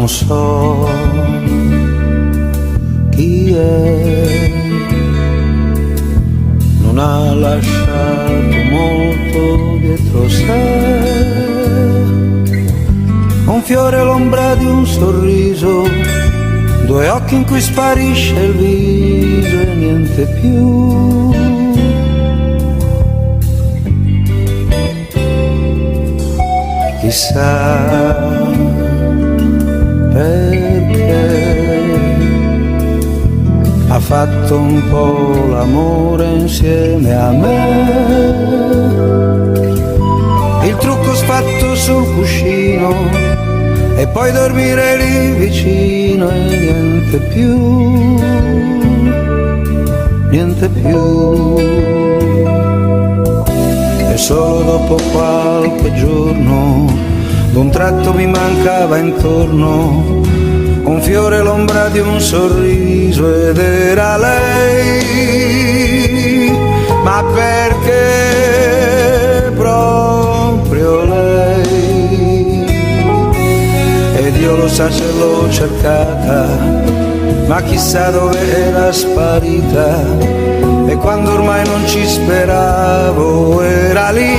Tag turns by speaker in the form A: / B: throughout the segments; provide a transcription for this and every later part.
A: non so chi è, non ha lasciato molto dietro sé, un fiore l'ombra di un sorriso, due occhi in cui sparisce il viso e niente più. Chissà perché ha fatto un po' l'amore insieme a me, il trucco sfatto sul cuscino e poi dormire lì vicino e niente più, niente più. E solo dopo qualche giorno, d'un tratto mi mancava intorno un fiore, l'ombra di un sorriso ed era lei. Ma perché proprio lei? Ed io lo sa se l'ho cercata, ma chissà dove era sparita. E quando ormai non ci speravo era lì,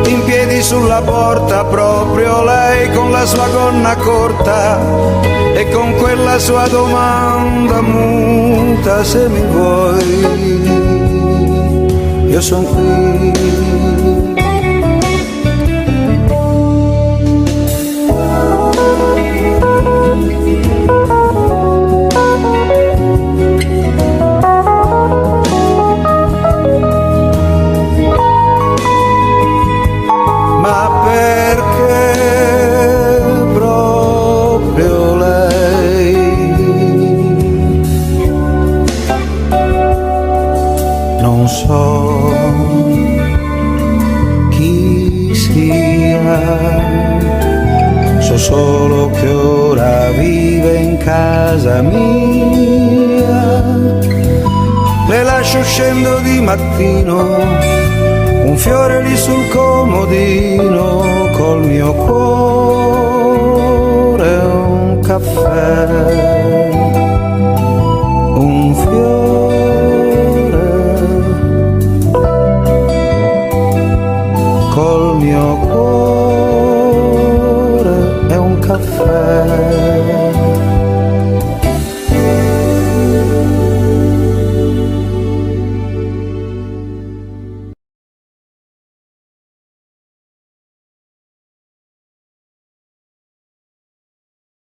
A: in piedi sulla porta, proprio lei, con la sua gonna corta e con quella sua domanda muta: se mi vuoi, io son qui. Ma perché proprio lei? Non so chi sia, so solo che ora vive in casa mia. Le lascio scendo di mattino, un fiore lì sul comodino, col mio cuore un caffè.